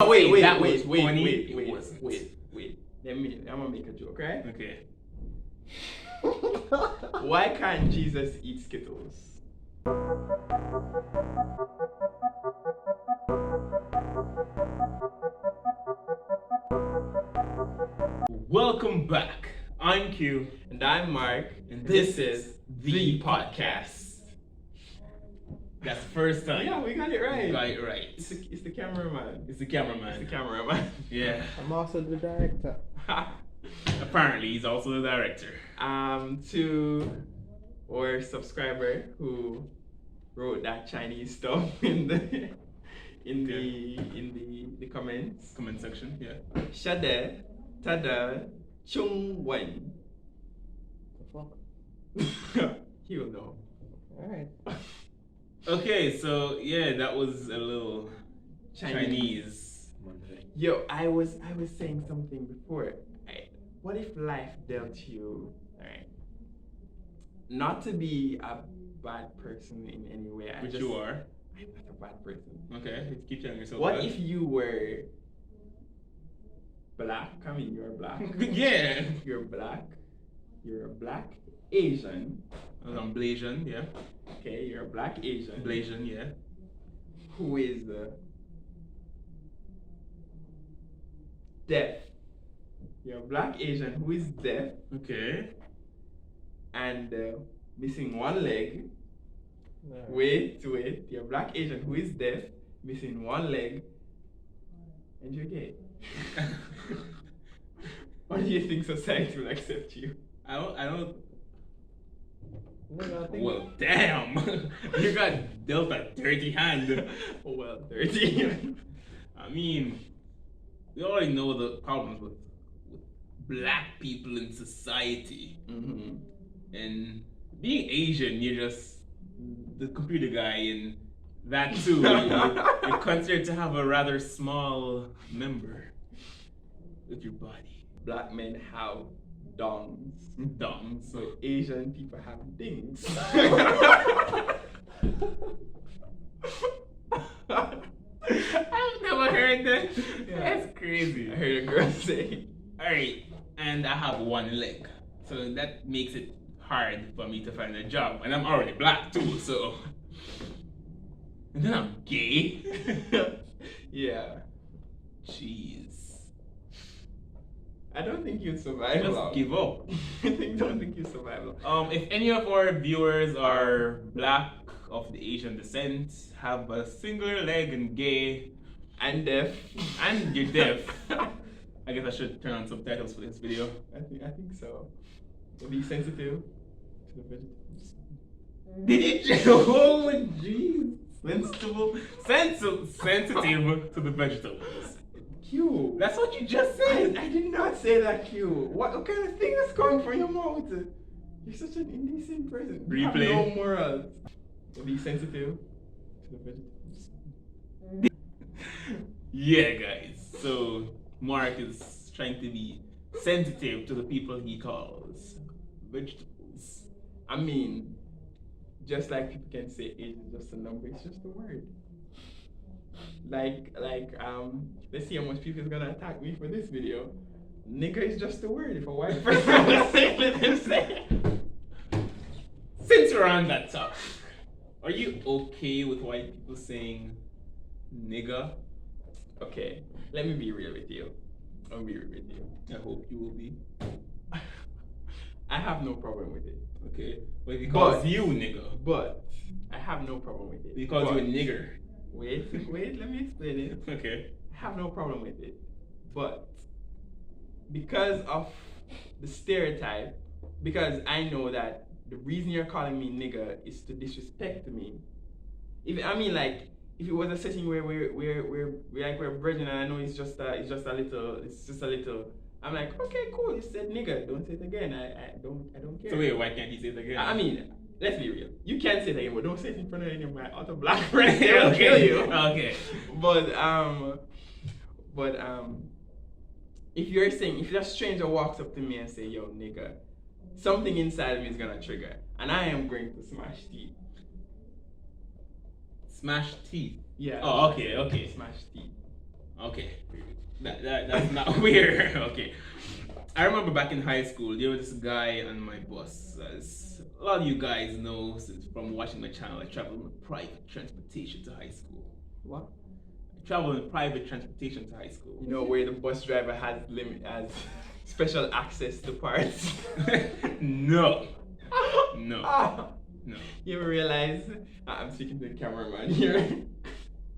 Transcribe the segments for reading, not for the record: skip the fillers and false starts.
Wait. That was funny. Wait. It wasn't. I'm gonna make a joke, right? Okay. Why can't Jesus eat Skittles? Welcome back. I'm Q, And I'm Mark, and this is the podcast. That's the first time. Yeah, we got it right. We got it right. It's the cameraman. It's the cameraman. It's the cameraman. Yeah. I'm also the director. Apparently, he's also the director. To our subscriber who wrote that Chinese stuff in the comments. Comment section. Yeah. Shade Tada Chung Wen. The fuck? He'll know. Alright. Okay, so yeah, that was a little Chinese. Yo, I was saying something before. What if life dealt you, right? Not to be a bad person in any way. Which you are. I'm not a bad person. Okay, keep telling yourself What that. if you were black? I mean, you're black. Yeah. You're black. You're a black Asian. I'm Blasian, yeah. Okay, you're a black Asian. Blasian, yeah. Who is deaf. You're a black Asian who is deaf Okay. and missing one leg. No. Wait. You're a black Asian who is deaf, missing one leg, and you're gay. Or do you think society will accept you? I don't. No, I think Well, damn. You got dealt a dirty hand. Well, 30. I mean, we already know the problems with black people in society. Mm-hmm. And being Asian, you're just the computer guy, and that too. You're considered to have a rather small member with your body. Black men have dongs. Dongs. So Asian people have dings. I've never heard that. Yeah. That's crazy. I heard a girl say. Alright, and I have one leg. So that makes it hard for me to find a job. And I'm already black too, so. And then I'm gay. Yeah. Jeez. I don't think you'd survive Just long. give up. Don't think you'd survive long. If any of our viewers are black of the Asian descent, have a singular leg and gay, And deaf. and you're deaf, I guess I should turn on subtitles for this video. I think so. Be sensitive to the vegetables. Did you? Oh, jeez. Sensitive to the vegetables. Q. That's what you just said. I did not say that, Q. What kind of thing is coming from your mouth? You're such an indecent person. You have Replay. no morals. Be sensitive to the vegetables. Yeah, guys. So Mark is trying to be sensitive to the people he calls vegetables. I mean, just like people can say age is just a number, it's just a word. Like, let's see how much people is gonna attack me for this video. Nigga is just a word. If a white person was saying it, then say it. Since we're on that topic, are you okay with white people saying nigga? Okay, let me be real with you. I'll be real with you. I hope you will be. I have no problem with it. Okay. But if he calls you nigga, But I have no problem with it. he calls you a But- nigger. Wait, let me explain it. Okay. I have no problem with it. But because of the stereotype, because I know that the reason you're calling me nigga is to disrespect me. If it was a setting where we're brethren and I know it's just a little. I'm like, okay, cool. You said nigga. Don't say it again. I don't care. So wait, why can't he say it again? I mean, let's be real. You can say it again, but don't say it in front of any of my other black friends. They'll kill you. Okay. But if a stranger walks up to me and say, yo, nigga, something inside of me is gonna trigger, and I am going to smash teeth. Smash teeth. Yeah. Oh, okay. Smash teeth. Okay. That's not weird. Okay. I remember back in high school, there was this guy on my bus. As a lot of you guys know since from watching my channel, I traveled with private transportation to high school. What? I traveled in private transportation to high school. You know where the bus driver has special access to parts. No. No. Ah. No. You ever realize? I'm speaking to the cameraman here.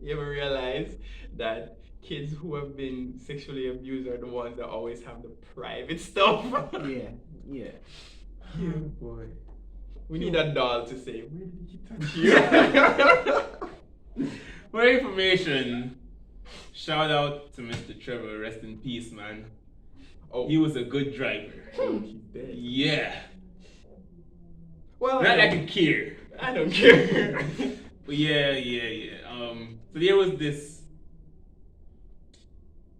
You ever realize that kids who have been sexually abused are the ones that always have the private stuff? Yeah. Yeah. Oh boy. We need a doll to say, where did he touch you? For information, shout out to Mr. Trevor, rest in peace, man. Oh, He was a good driver. he's dead. Yeah. Well, Not like I care. I don't care. But yeah. So there was this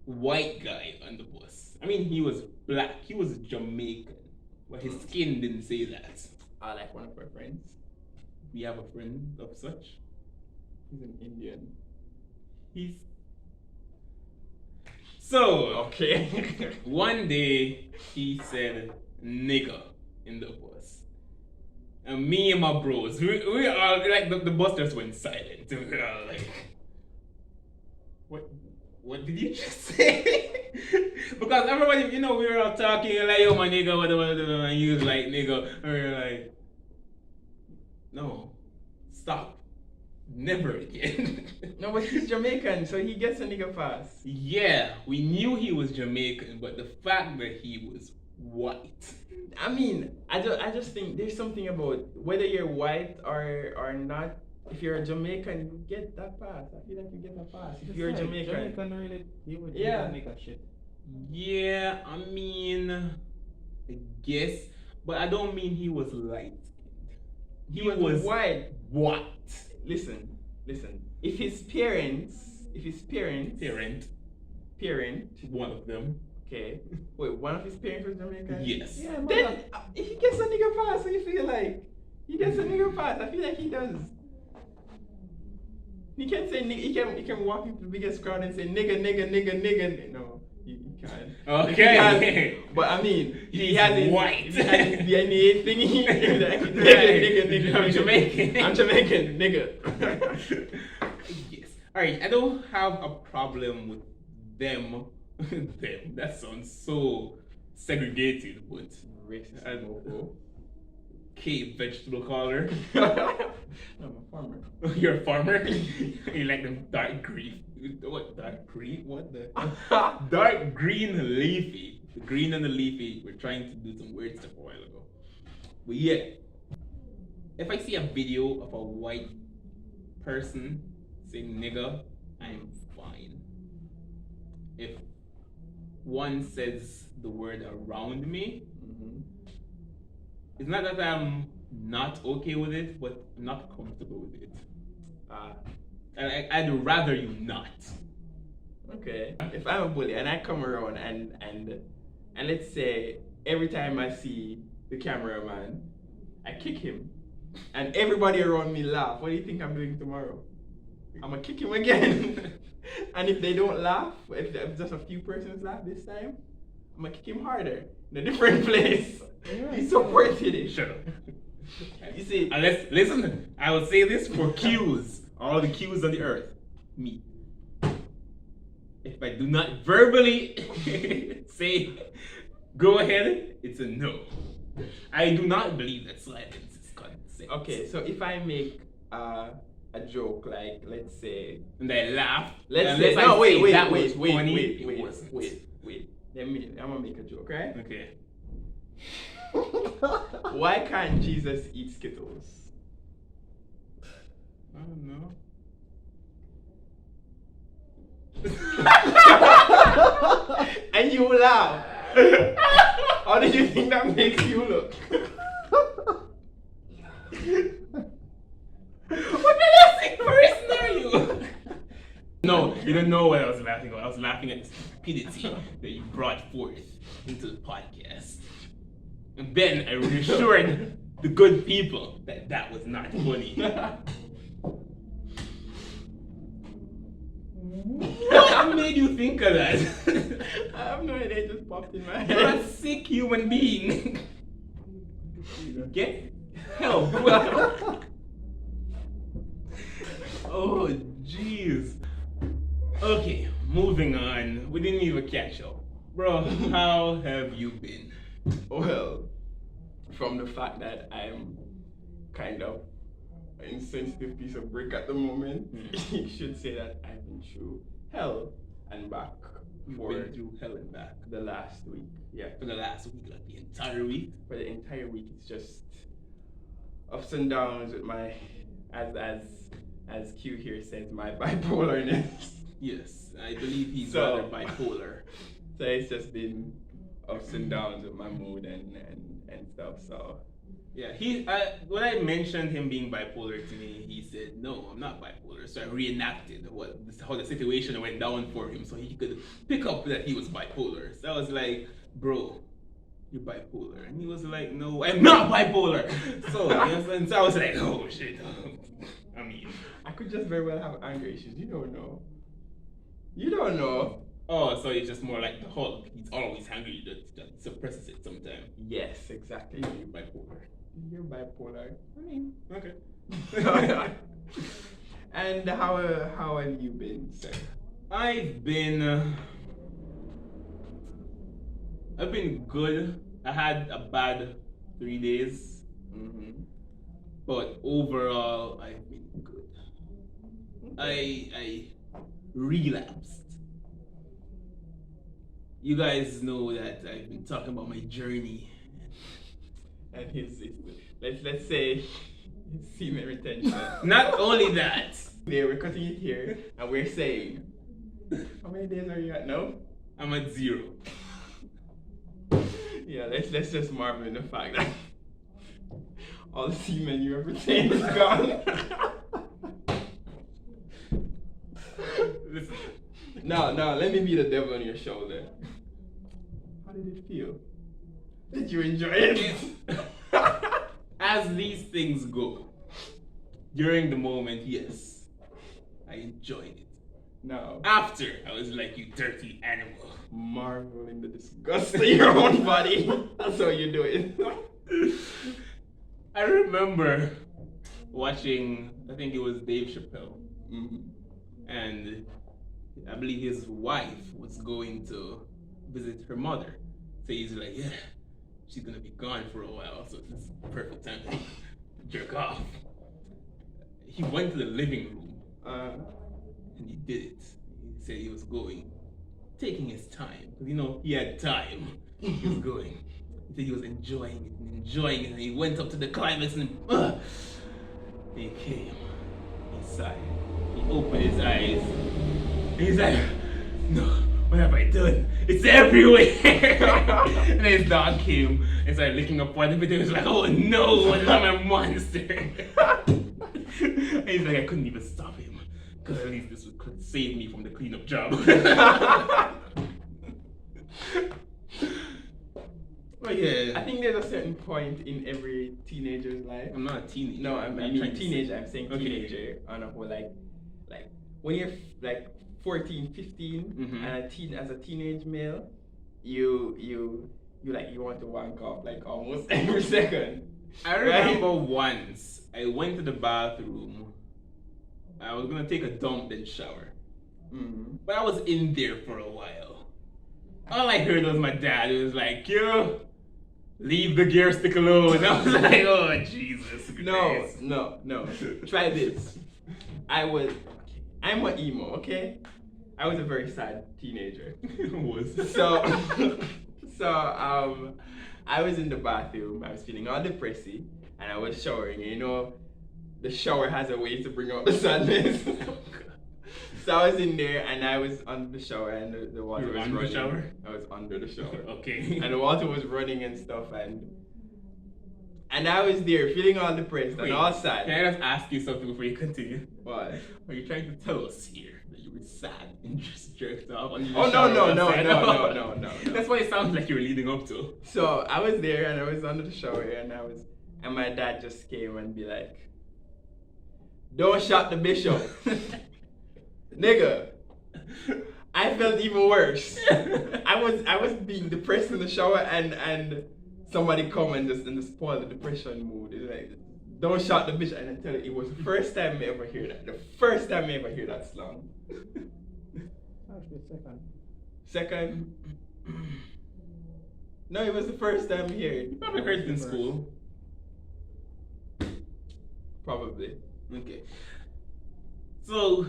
white guy on the bus. I mean, he was black. He was Jamaican, but his skin didn't say that. I like one of our friends. We have a friend of such. He's an Indian. He's so Okay. one day he said nigga in the bus. And me and my bros, we are like the bus just went silent. We were all like, what did you just say? Because everybody, we were all talking like, yo my nigga, whatever, and he was like nigga, and we were like, no, stop. Never again. No, but he's Jamaican, so he gets a nigga pass. Yeah, we knew he was Jamaican, but the fact that he was white. I mean, I just think there's something about whether you're white or not. If you're a Jamaican, you get that pass. I feel like you get a pass. If you're a Jamaican. Jamaican really, he would Yeah. make a shit. Yeah, I mean, I guess, but I don't mean he was light. He was white. White. Listen. If his parent, One of them. okay. Wait, one of his parents was Jamaican? Yes. Yeah, Then if he gets a nigga pass, so you feel like he gets a nigga pass. I feel like he does. He can say nigga. He can walk into the biggest crowd and say nigga. No, he can't. Okay. He can't. But I mean, he has his white. He has his DNA thingy. Nigga. I'm Jamaican. I'm Jamaican, nigga. Yes. Alright, I don't have a problem with them. That sounds so segregated, but Racist I don't mofo. know. Cave vegetable color. I'm a farmer. You're a farmer? You like them dark green. What dark green? What the dark green leafy. The green and the leafy. We're trying to do some weird stuff a while ago. But yeah. If I see a video of a white person saying nigga, I'm fine. If one says the word around me, it's not that I'm not okay with it, but I'm not comfortable with it. I'd rather you not. Okay. If I'm a bully and I come around and let's say every time I see the cameraman, I kick him, and everybody around me laugh. What do you think I'm doing tomorrow? I'm gonna kick him again. And if they don't laugh, if just a few persons laugh this time, I'm gonna kick him harder in a different place. He supported it. Shut up. You see, Listen, I will say this for cues. All the cues on the earth. Me. If I do not verbally say go ahead, it's a no. I do not believe that silence is consent. okay, so if I make a joke, like let's say, And I laugh. let's unless say, I no, say that was wait. funny, it wasn't. Wait. I'm gonna make a joke, right? Okay. Why can't Jesus eat Skittles? I don't know. And you laugh. How do you think that makes you look? What did I say first, are you? No, you don't know what I was laughing at. I was laughing at the stupidity that you brought forth into the podcast. And then I reassured the good people that that was not funny. What made you think of that? I have no idea. It just popped in my You're a head. sick human being. Get help. Oh, jeez. Okay, moving on. We didn't even catch up. Bro, how have you been? Well, from the fact that I'm kind of an insensitive piece of brick at the moment, you should say that I've been through hell and back You've for been through hell and back. the last week. Yeah, For the last week, like the entire week. for the entire week, it's just ups and downs with my, as Q here says, my bipolarness. Yes, I believe he's So- rather bipolar. So it's just been ups and downs with my mood and stuff. So Yeah, when I mentioned him being bipolar to me, he said, "No, I'm not bipolar." So I reenacted how the situation went down for him, so he could pick up that he was bipolar. So I was like, "Bro, you're bipolar," and he was like, "No, I'm not bipolar." So, and so I was like, "Oh shit." I mean, I could just very well have anger issues. You don't know. You don't know. oh, so it's just more like the Hulk. He's always angry. That suppresses it sometimes. Yes, exactly. You're bipolar. You're bipolar. I mean, okay. And how have you been, sir? I've been good. I had a bad 3 days, Mm-hmm. but overall I've been good. I relapsed. You guys know that I've been talking about my journey. And let's say his semen retention. Not only that, There, we're cutting it here, and we're saying, how many days are you at now? I'm at 0. Yeah, let's just marvel in the fact that all the semen you have retained is gone. Listen, No, let me be the devil on your shoulder. How did it feel? Did you enjoy it? as these things go, during the moment, yes, I enjoyed it. No. After, I was like, "You dirty animal." Marvel in the disgust of your own body. That's how you do it. I remember watching, I think it was Dave Chappelle, Mhm. and I believe his wife was going to visit her mother. So he's like, "Yeah, she's gonna be gone for a while, so this is the perfect time to jerk off." He went to the living room and he did it. He said he was taking his time, because he had time. He was going. He said he was enjoying it, and he went up to the climax and he came. He sighed. He opened his eyes. And he's like, "No, what have I done? It's everywhere." And then his dog came and started licking up one of it. He was like, "Oh no, I'm a monster." And he's like, "I couldn't even stop him, because at least this could save me from the cleanup job." But yeah, I think there's a certain point in every teenager's life. I'm not a teenager. No, I What are mean you trying to say? teenager. I'm saying Okay. teenager on a whole, like when you're like 14, 15, Mhm. and as a teenage male, you want to wank off like almost every second. I remember once I went to the bathroom. I was gonna take a dump then shower, Mm-hmm. but I was in there for a while. All I heard was my dad. It was like, "Yo, leave the gear stick alone." I was like, "Oh Jesus Christ." No. Try this. I'm an emo, okay? I was a very sad teenager. Was So I was in the bathroom, I was feeling all depressy, and I was showering, and the shower has a way to bring out the sadness. So I was in there and I was under the shower and the water You were was under the running. shower? I was under the shower. Okay. And the water was running and stuff, and I was there feeling all depressed and all sad. Can I just ask you something before you continue? What? Are you trying to tell us here that you were sad and just jerked off? Under the Oh, shower no. outside? That's what it sounds like you were leading up to. So I was there and I was under the shower and my dad just came and be like, "Don't shot the bishop." Nigga, I felt even worse. I was being depressed in the shower and somebody come and just spoil the depression mood. It's like, don't shout the bitch, and I tell you, it was the first time I ever hear that. The first time I ever hear that slang. Actually, second. Second. No, it was the first time I heard it. You probably heard it in school. Probably. Okay. So,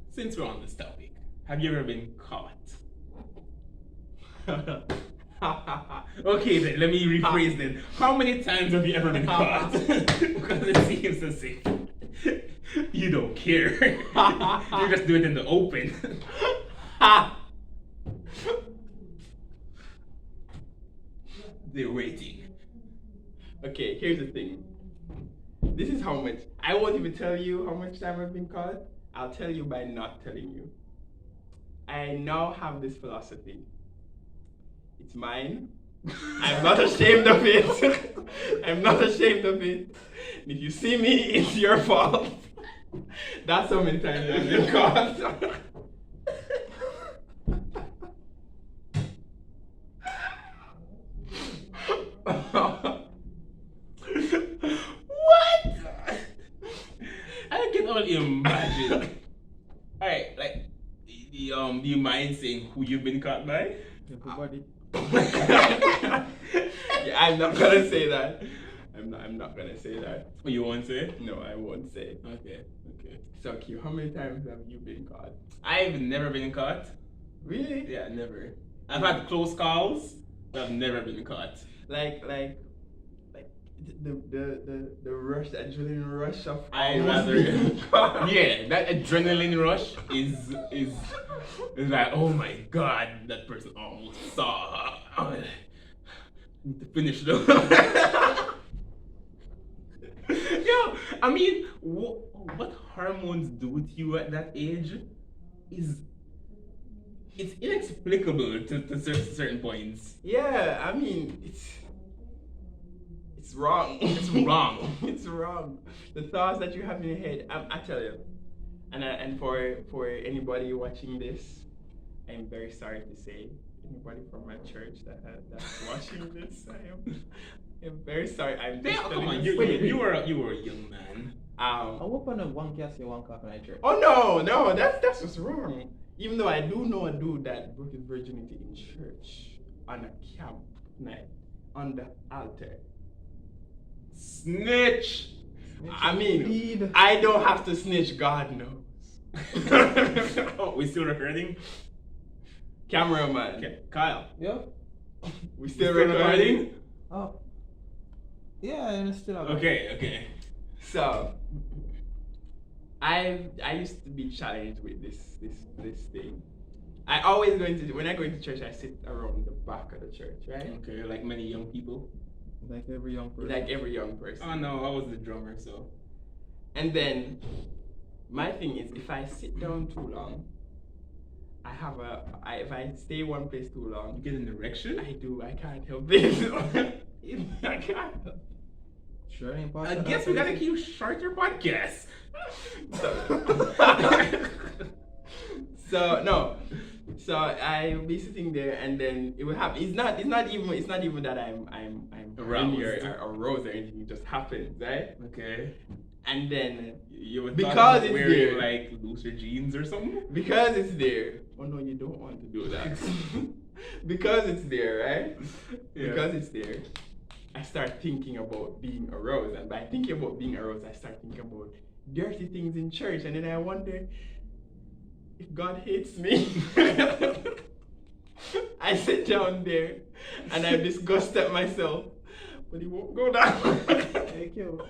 since we're on this topic, have you ever been caught? Okay then, let me rephrase then. How many times have you ever been caught? Because it seems as if you don't care. You just do it in the open. They're waiting. Okay, here's the thing. This is how much. I won't even tell you how much time I've been caught. I'll tell you by not telling you. I now have this philosophy. It's mine. I'm not ashamed of it. I'm not ashamed of it. And if you see me, it's your fault. That's how many times I've been caught. What? I can only imagine. Alright, like, do you mind saying who you've been caught by? Everybody. Yeah, I'm not gonna say that. I'm not gonna say that. Oh, you won't say? No, I won't say. Okay. So Q, how many times have you been caught? I've never been caught. Really? Yeah, never. I've had close calls, but I've never been caught. Like the rush, the adrenaline rush of I almost rather being caught. yeah, that adrenaline rush is like, oh my god, that person almost saw. I need to finish though. Yo, I mean, what hormones do with you at that age is it's inexplicable to certain points. Yeah, I mean it's wrong. It's wrong. It's wrong. The thoughts that you have in your head, I tell you, and for anybody watching this, I'm very sorry to say, anybody from my church that's watching this, I'm very sorry. I'm just Come telling on, you. you were a young man. I hope on a one cast you one cough in church. Oh no, that's what's wrong. Even though I do know a dude that broke his virginity in church on a camp night on the altar. Snitch. I mean, Indeed. I don't have to snitch. God knows. Oh, we still recording? Cameraman. Okay, Kyle. Yeah. We still recording? Oh. Yeah, and still. Okay. So, I used to be challenged with this thing. I always when I go into church, I sit around the back of the church, right? Okay, like many young people. Like every young person. Like every young person. Oh no, I was the drummer, so. And then my thing is, if I sit down too long, if I stay one place too long, You get an erection? I do. I can't help it. I can't. Sure ain't I guess we gotta keep shorter podcasts. So I'll be sitting there, and then it will happen. It's not even that I'm Aroused. aroused or anything. It just happens, right? Okay. And then You would because it's wearing there, like looser jeans or something? because it's there. Oh no, you don't want to do that. Because it's there, right? Yeah. Because it's there. I start thinking about being aroused, and by thinking about being aroused, I start thinking about dirty things in church, and then I wonder if God hates me. I sit down there and I disgust at myself, but it won't go down. Hey, Q.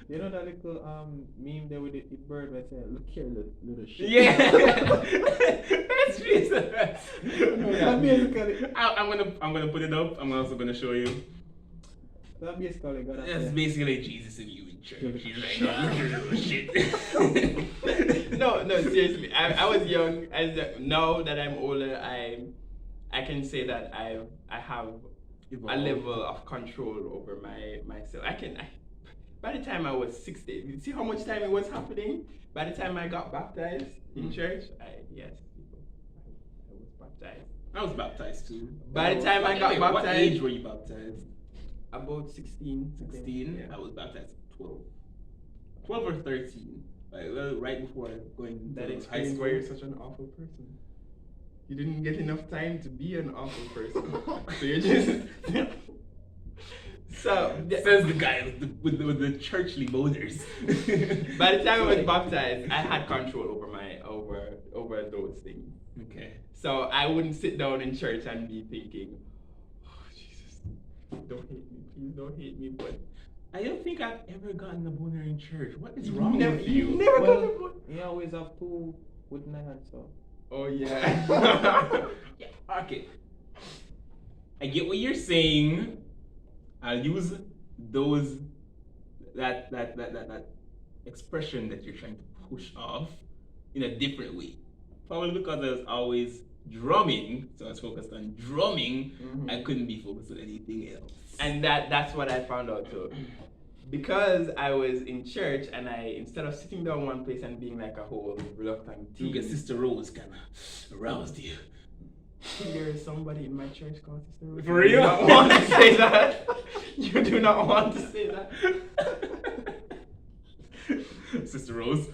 You know that little meme there with the bird that said, "Look here, little shit." Yeah. That's Jesus. That basically. I'm gonna put it up. I'm also gonna show you. That basically got That's basically Jesus and you in church. He's like, oh, look at little shit. No, seriously. I was young. Now that I'm older, I can say that I have a level of control over myself. By the time I was 16, you see how much time it was happening? By the time I got baptized in church, yes, baptized. I was baptized too. By the time I got What baptized- age were you baptized? About 16. 16. Yeah. I was baptized at 12. 12 or 13. Like, well, right before going That to high explains school. why you're such an awful person. You didn't get enough time to be an awful person. So you're just. Says the guy with the churchly boners. By the time I was baptized, I had control over over those things. Okay. So I wouldn't sit down in church and be thinking, "Oh Jesus, don't hate me, please don't hate me." But I don't think I've ever gotten a boner in church. What is wrong with you you? never Well, got a boner. you always have two with my hand, so. Oh yeah. Yeah, okay. I get what you're saying. I'll use that expression that you're trying to push off in a different way. Probably because I was always drumming, so I was focused on drumming. Mhm. I couldn't be focused on anything else. And that's what I found out too. Because I was in church and instead of sitting down one place and being like a whole reluctant Look at teen, Sister Rose kind of aroused you. there is somebody in my church called Sister Rose. For real? You do not want to say that. You do not want to say that. Sister Rose.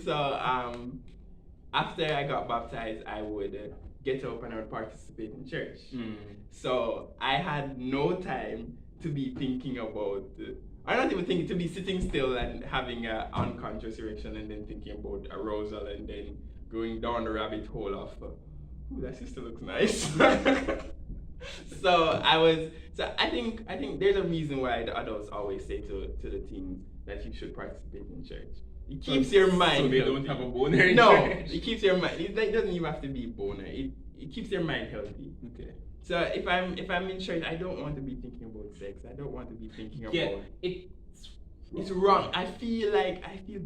So after I got baptized, I would get up and I would participate in church. So I had no time to be thinking about. I don't even think to be sitting still and having an unconscious erection and then thinking about arousal and then going down the rabbit hole of, ooh, that sister looks nice. So I think there's a reason why the adults always say to the teens that you should participate in church. It keeps your mind So they healthy. don't have a boner in No, church? it keeps your mind. It doesn't even have to be boner. It keeps your mind healthy. Okay. So if I'm in church, I don't want to be thinking about sex. I don't want to be thinking about. Yeah, It's wrong. I feel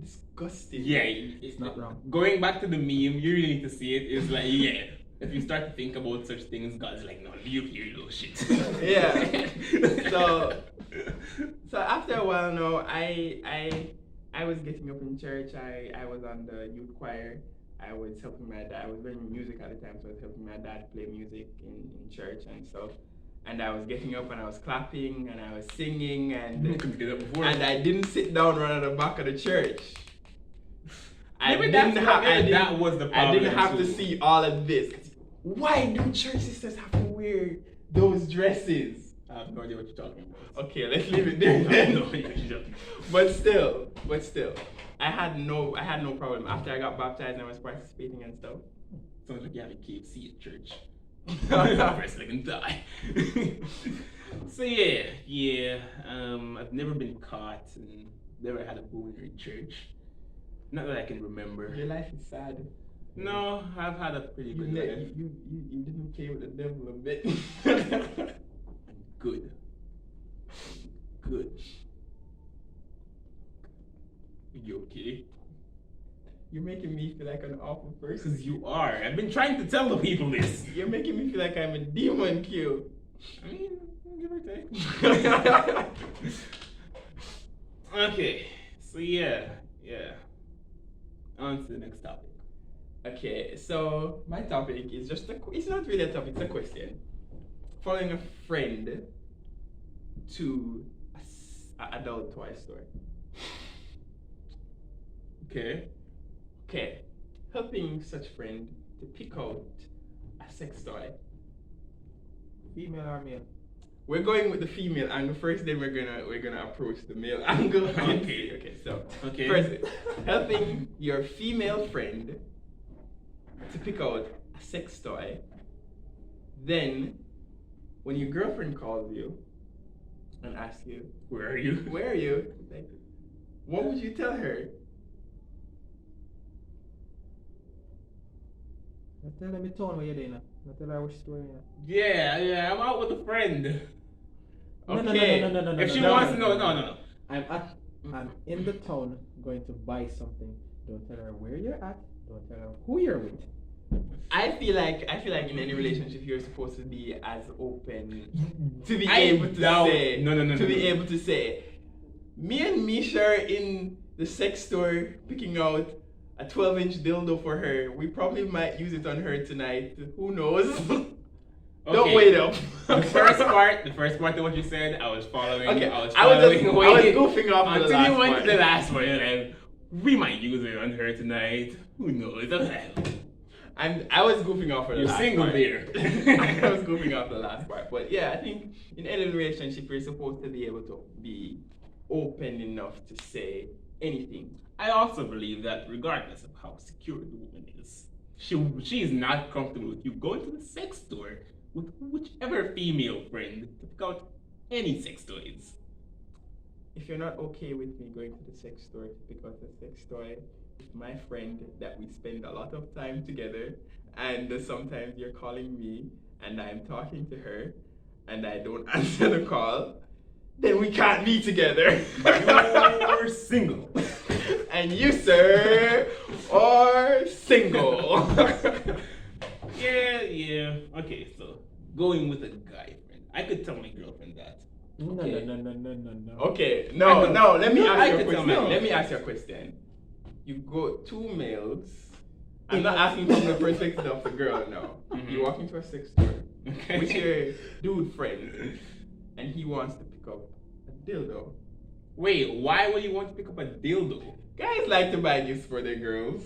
disgusted. Yeah, It's not wrong. Going back to the meme, you really need to see it. It's like, yeah, if you start to think about such things, God's like, no, you little shit. Yeah. So after a while now, I was getting up in church. I was on the youth choir. I was helping my dad. I was learning music at the time, so I was helping my dad play music in church and stuff. And I was getting up and I was clapping and I was singing You and couldn't get up before. I didn't sit down right at the back of the church. Maybe that was the problem. I didn't have to too. see all of this. Why do church sisters have to wear those dresses? I have no idea what you're talking about. Okay, let's leave it there then. No, you're joking. But still, I had no problem. After I got baptized and I was participating and stuff. Sounds like you have a KFC at church. Press like and die. So yeah. I've never been caught and never had a boner in church. Not that I can remember. Your life is sad. No, I've had a pretty good life. You didn't play with the devil a bit. Good. You okay? You're making me feel like an awful person. Because you are. I've been trying to tell the people this. You're making me feel like I'm a demon, Q. I mean, give or take. Okay. So yeah. On to the next topic. Okay, so my topic is it's not really a topic, it's a question. Following a friend to an adult toy store. Okay. Okay, helping such friend to pick out a sex toy. Female or male? We're going with the female angle first, then we're gonna approach the male angle. Okay, so Okay. first, helping your female friend to pick out a sex toy. Then, when your girlfriend calls you and asks you, Where are you? "Where are you?" Like, what would you tell her? I tell them the town where you're doing. I tell her which store you're in. Yeah, I'm out with a friend. Okay. No. If she no, wants to no, know, no, no. I'm in the town going to buy something. Don't tell her where you're at. Don't tell her who you're with. I feel like in any relationship you're supposed to be as open to be I able to doubt- say no. to be able to say, me and Misha are in the sex store picking out a 12-inch dildo for her. We probably might use it on her tonight. Who knows? Don't wait up. The first part of what you said, I was following. Okay, I was I was waiting goofing off the until last you went part. to the last one. You're like, we might use it on her tonight. Who knows? I was goofing off for the You're last single part. there. I was goofing off the last part. But yeah, I think in any relationship you're supposed to be able to be open enough to say anything. I also believe that regardless of how secure the woman is, she is not comfortable with you going to the sex store with whichever female friend to pick out any sex toys. If you're not okay with me going to the sex store to pick out a sex toy with my friend that we spend a lot of time together, and sometimes you're calling me and I'm talking to her and I don't answer the call, then we can't be together. You're single. And you, sir, are single. Yeah. Okay, so going with a guy friend. I could tell my girlfriend that. No. Okay, no, let me No, I ask you a could tell question. my- Let me ask you a question. You go two males. I'm not asking from the perspective of the girl now. Mhm. You walk into a sex store Okay. with your dude friend, and he wants to pick up a dildo. Wait, why would you want to pick up a dildo? Guys like to buy gifts for their girls.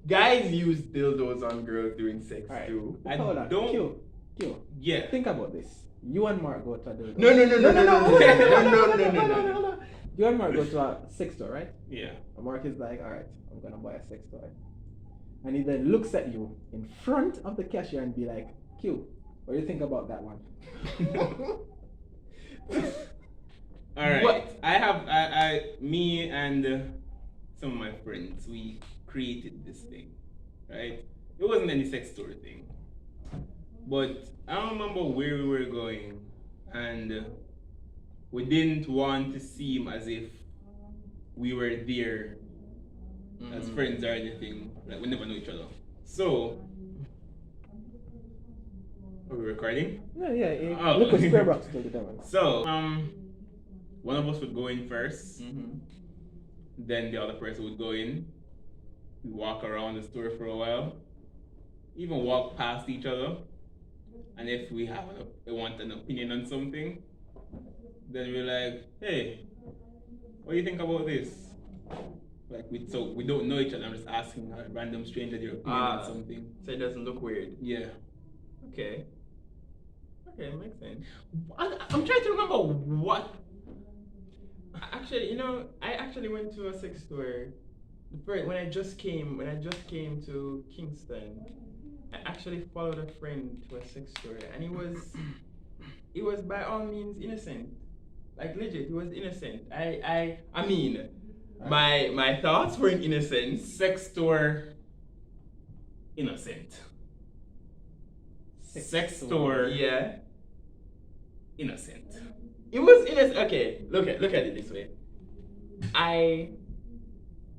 Guys use dildos on girls during sex Alright. too. I Hold on. don't- Q. Yeah. Think about this. You and Mark go to a dildo. No. You and Mark go to a sex store, right? Yeah. And Mark is like, alright, I'm gonna buy a sex toy. And he then looks at you in front of the cashier and be like, Q, what do you think about that one? All right. What? Me and some of my friends, we created this thing, right? It wasn't any sex store thing, but I don't remember where we were going, and we didn't want to seem as if we were there as friends or anything. Like we never know each other. So, are we recording? Yeah. Oh. Look at spare box to the devil. So, one of us would go in first, Mhm. then the other person would go in. We walk around the store for a while, even walk past each other, and if we want an opinion on something, then we're like, hey, what do you think about this? Like we don't know each other. I'm just asking a random stranger their opinion on something. So it doesn't look weird. Yeah. Okay, makes sense. I'm trying to remember what. Actually, I actually went to a sex store. When I just came to Kingston, I actually followed a friend to a sex store, and it was by all means innocent. Like legit, it was innocent. I mean, my thoughts were innocent. Sex store innocent. Sex store Yeah. innocent. It was innocent. Okay, look at it this way.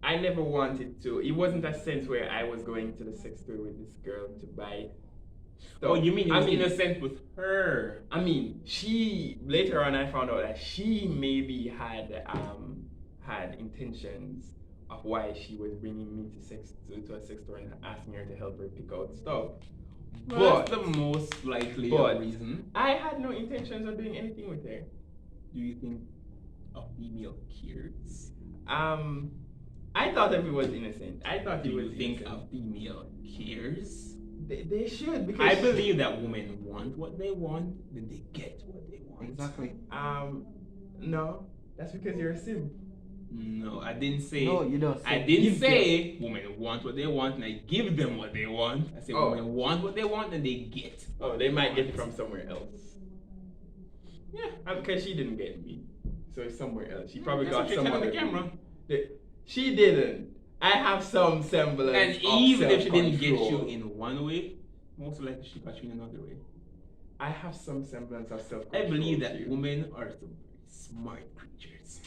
I never wanted to. It wasn't a sense where I was going to the sex store with this girl to buy stuff. Oh, you mean it I was mean, innocent with her? I mean, she later on I found out that she maybe had intentions of why she was bringing me to a sex store and asking her to help her pick out stuff. Well, But that's the most likely but- reason. I had no intentions of doing anything with her. Do you think a female cares? I thought that he was innocent. I thought Do he was you think innocent. a female cares? They should, because I believe that women want what they want, then they get what they want. Exactly. No, that's because you're a simp. No, I didn't say. No, you don't I say didn't give say women want what they want and I give them what they want. I said Oh. women want what they want and they get. Oh, they might get it from somewhere else. Yeah. Because she didn't get me, so it's somewhere else. She probably That's got what you some said on other the camera. dude. She didn't. I have some semblance. And of even if she didn't get you self-control. in one way, most likely she got you in another way. I have some semblance of self. I believe that women are some very smart creatures.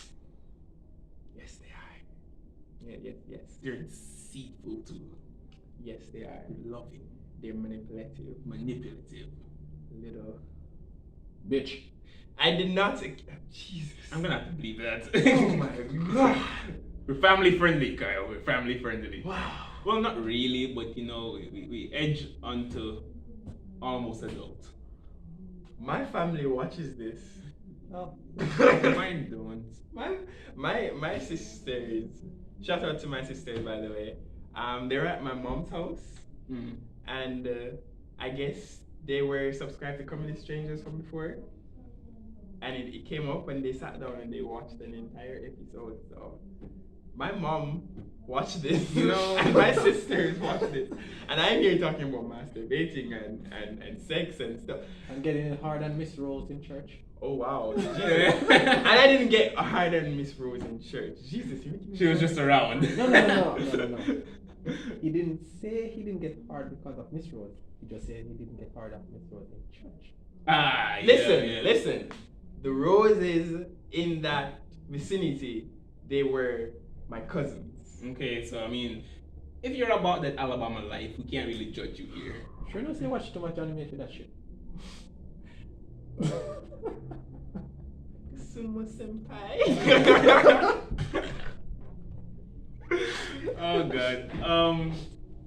Yes, they are. Yes. They're deceitful too. Yes, they are. They're loving, They're manipulative. manipulative. Little. Bitch. I did not. Jesus. I'm gonna have to believe that. Oh my god. We're family friendly, Kyle. We're family friendly. Wow. Well, not really, but you know, we edge onto almost adult. My family watches this. Oh. Mine don't. My sisters. Shout out to my sisters, by the way. They're at my mom's house, Mm. and I guess they were subscribed to Comedy Strangers from before, and it came up when they sat down and they watched an entire episode. So my mom watched this, No. and my sisters watched this, and I'm here talking about masturbating and sex and stuff. I'm getting it hard on Miss Rose in church. Oh wow. And I didn't get hard on Miss Rose in church. Jesus, you're making me She was sound- just around. No. He didn't say he didn't get hard because of Miss Rose. He just said he didn't get hard on Miss Rose in church. Ah, yeah, Listen, yeah. listen. The Roses in that vicinity, they were my cousins. Okay, so I mean, if you're about that Alabama life, we can't really judge you here. Sure, no, say watch too much animated that shit. Sumo senpai. Oh god.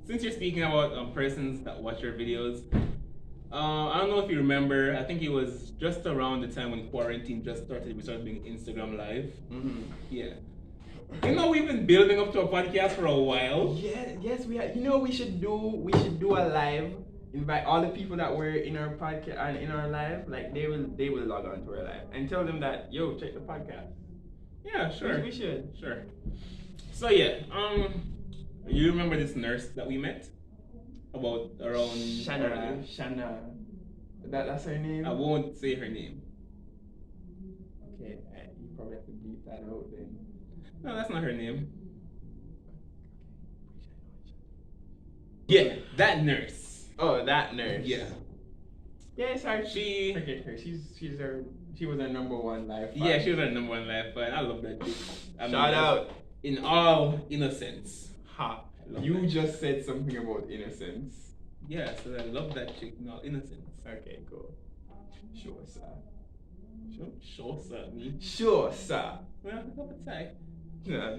Since you're speaking about persons that watch your videos, I don't know if you remember. I think it was just around the time when quarantine just started. We started doing Instagram Live. Mhm. Yeah. You know, we've been building up to a podcast for a while. Yes, we had. You know, we should do a live. Invite all the people that were in our podcast and in our live. Like they will log on to our live and tell them that check the podcast. Yeah, sure. We should. Sure. So yeah, you remember this nurse that we met? About around Shana. That's her name. I won't say her name. Okay, you probably have to bleep that out then. No, that's not her name. Yeah, that nurse. Oh, that nurse. Yeah. Yeah, it's her. She Forget her. She was our number one live. Yeah, she was our number one live fan. I love that chick. I mean, Shout out. In all innocence. Ha. Love You that. just said something about innocence. Yeah, so I love that chick in all innocence. Okay, cool. Sure, sir. Sure, sir, me. Sure, sir. Well, I got a tie.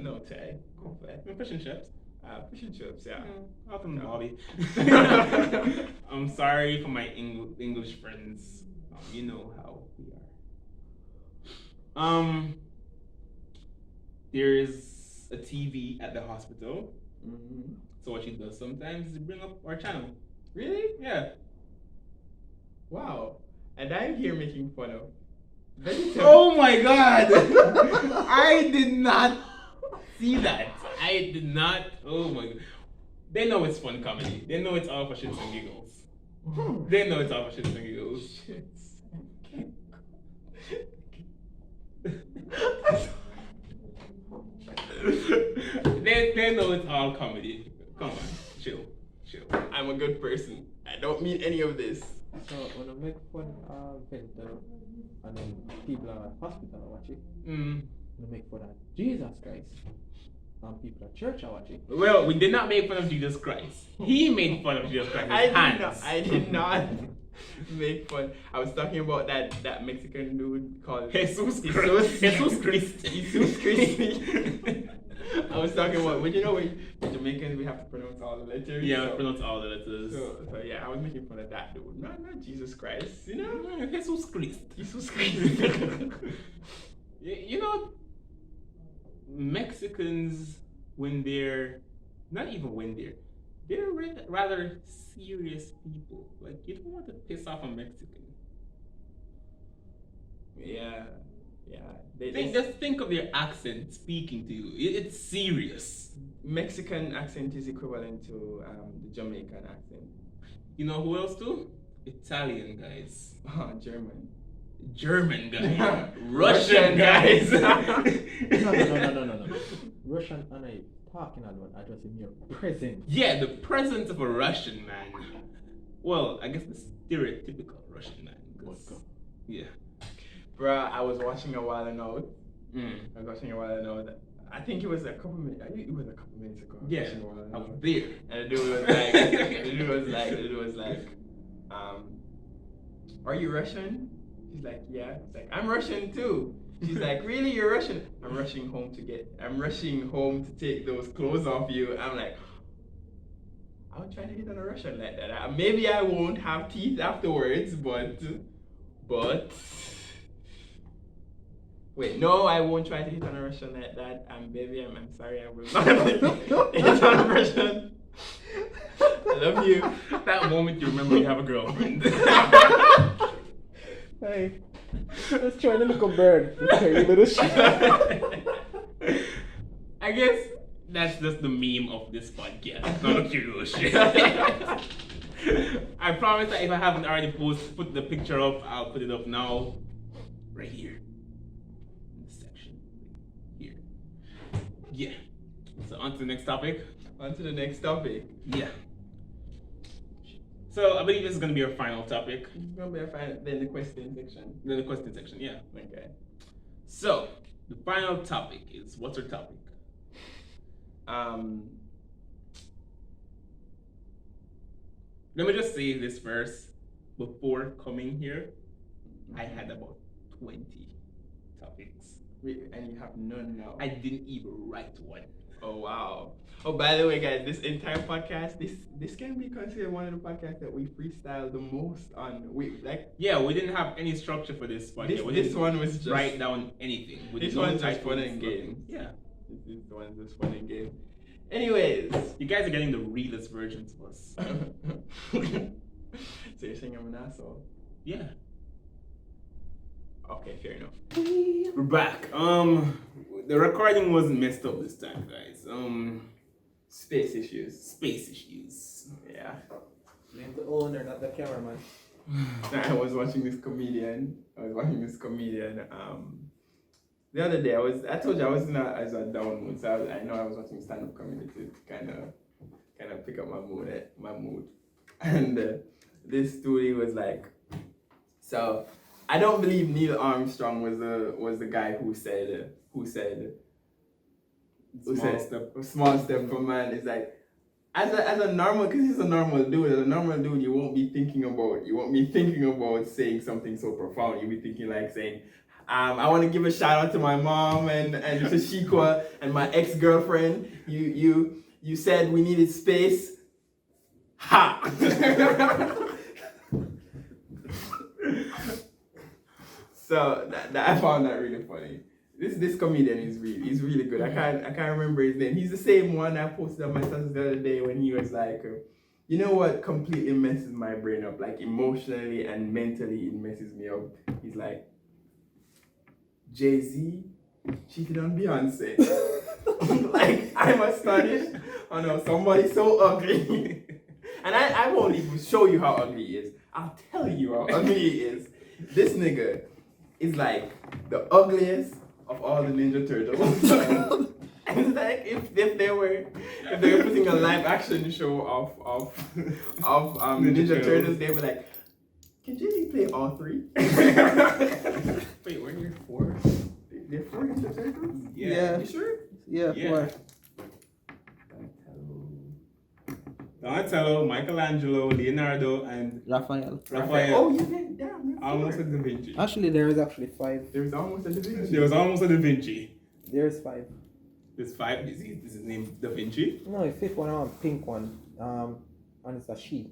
No, Tay. Coffee. I'm pushing chips. Fish and chips, yeah. Welcome, No. Bobby. I'm sorry for my English friends. You know how we are. There's a TV at the hospital. Mm-hmm. So what she does sometimes is bring up our channel. Really? Yeah. Wow. And I'm here making fun of vegetarian. Oh my god! I did not see that. I did not. Oh my god. They know it's fun comedy. They know it's all for shits and giggles. They know it's all for shits and giggles. They know it's all comedy. Come on, chill. I'm a good person. I don't mean any of this. So when I make fun of vegetable and then people at hospital are watching, Mm. when I make fun of Jesus Christ and people at church are watching. Well, we did not make fun of Jesus Christ. He made fun of Jesus Christ. I did not make fun. I was talking about that Mexican dude called Jesus Christ. Jesus Christ. Jesus Christ. I was talking about, but you know, we Jamaicans, we have to pronounce all the letters. Yeah, so, pronounce all the letters. So yeah, I was making fun of that dude. Not Jesus Christ, you know? Jesus Christ. Jesus Christ. You know, Mexicans, when they're, not even when they're rather serious people. Like, you don't want to piss off a Mexican. Yeah. Just think of their accent speaking to you. It's serious. Mexican accent is equivalent to the Jamaican accent. You know who else too? Italian guys. German. German guys. Russian guys. No. Russian and I talking about I just in your presence. Yeah, the presence of a Russian man. Well, I guess the stereotypical Russian man. 'Cause- yeah. Bruh, I was watching a while ago. Mm. I think it was a couple minutes. It was a couple minutes ago. Yeah, watching a while I ago. was there. And the dude was like, are you Russian? He's like, yeah. He's like, I'm Russian too. She's like, really, you're rushing? I'm rushing home to take those clothes off you. I'm like, I would try to hit on a Russian like that. Maybe I won't have teeth afterwards, but wait, no, I won't try to hit on a Russian like that. Baby, I'm sorry, I will not hit on a Russian. I love you. That moment you remember you have a girlfriend. Hey, let's try the little bird. Okay, little shit. I guess that's just the meme of this podcast. Not a curious shit. I promise that if I haven't already put the picture up, I'll put it up now. Right here. In this section. Here. Yeah. So on to the next topic. On to the next topic. Yeah. So I believe this is going to be our final topic. It's gonna be then the question section. Then the question section, yeah. Okay. So the final topic is, what's our topic? Let me just say this first. Before coming here, I had about 20 topics. And you have none now. I didn't even write one. Oh wow. Oh, by the way, guys, this entire podcast, this can be considered one of the podcasts that we freestyle the most on. We didn't have any structure for this podcast. This one was just write down anything. This one's just fun and games. Yeah. This one's just fun and games. Anyways, you guys are getting the realest versions of us. So you're saying I'm an asshole? Yeah. Okay, fair enough. We're back. The recording wasn't messed up this time, guys. Space issues. Yeah. I'm the owner, not the cameraman. I was watching this comedian. The other day, I told you I was in a down mood, so I know I was watching stand-up comedy to kind of pick up my mood. And this story was like, so I don't believe Neil Armstrong was the guy who said small step for man. It's like, as a normal, because he's a normal dude, you won't be thinking about saying something so profound. You'll be thinking like saying, I want to give a shout out to my mom and to Shikwa and my ex-girlfriend. You said we needed space. Ha! So I found that really funny. This comedian is really good. I can't remember his name. He's the same one I posted on my status the other day when he was like, you know what completely messes my brain up, like emotionally and mentally it messes me up. He's like, Jay-Z cheated on Beyonce. Like, I'm astonished on how somebody so ugly. And I won't even show you how ugly he is. I'll tell you how ugly he is. This nigga is like the ugliest of all the Ninja Turtles. And it's like if they were putting a live action show of Ninja Turtles, they'd be like, can Jay-Z play all three? Wait, weren't there 4? There are 4 Ninja Turtles? Yeah. You sure? Yeah. 4. Donatello, Michelangelo, Leonardo, and Raphael. Oh, you did. Damn. almost a Da Vinci. Actually, there is actually 5. There was almost a Da Vinci. There was almost a Da Vinci. There's 5. There's 5. Is his name Da Vinci? No, the 5th one, pink one. And it's a she.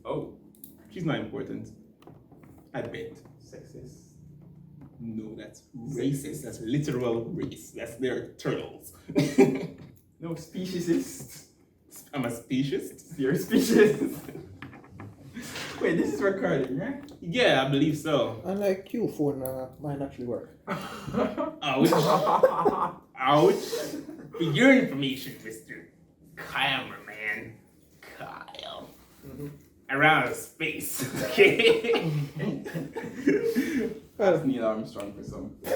Oh, she's not important. I bet. Sexist. No, that's racist. That's literal race. They're turtles. No, speciesist. I'm a speciesist. You're a speciesist. Wait, this is recording, right? Yeah, I believe so. Unlike you, phone mine actually work. Ouch. Ouch. For your information, Mr. Cameraman. Kyle. Around space. Okay. Ask Neil Armstrong for some. I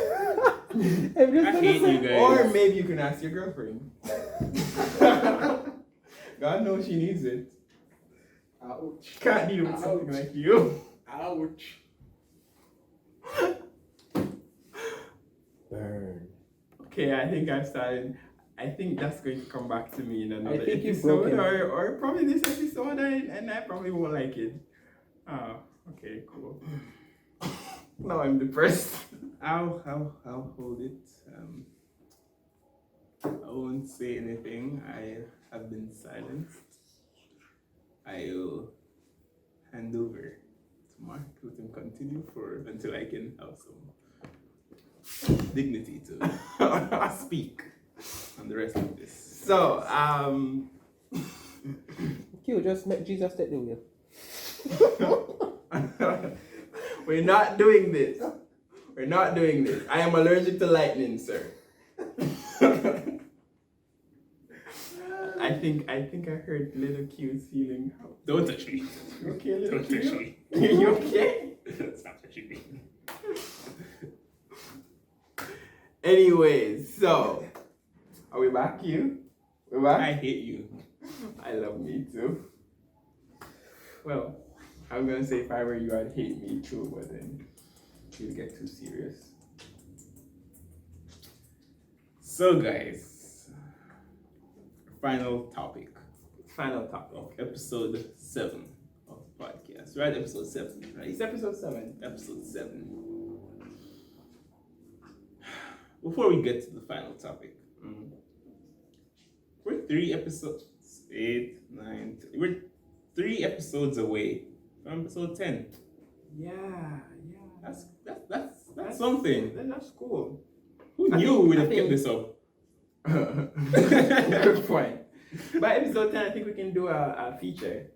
hate you guys. Or maybe you can ask your girlfriend. God knows she needs it. Ouch. Can't deal with something like you. Ouch. Burn. Okay, I think I've started. I think that's going to come back to me in another I think you've episode, broken. or probably this episode, and I probably won't like it. Oh, okay, cool. Now I'm depressed. I'll hold it. I won't say anything. I have been silenced. I'll hand over to Mark. Let him continue until I can have some dignity to speak on the rest of this. So, Q, just make Jesus take the wheel. we're not doing this. We're not doing this. I am allergic to lightning, sir. I think I heard little Q's feeling. Don't touch me. You okay, little Don't Q? touch me. You okay? Stop touching me. Anyways, so are we back, Q? We're back? I hate you. I love me too. Well, I'm gonna say if I were you, I'd hate me too, but then you'll get too serious. So, guys, final topic. Final topic. Episode 7 of the podcast. We're at episode 7, right? It's episode 7. Episode 7. Before we get to the final topic, we're 3 episodes, 8, 9, we're 3 episodes away from episode 10. Yeah. That's something. Then that's cool. Who I knew think- we would I have kept think- this up? Good point. By episode 10, I think we can do a feature.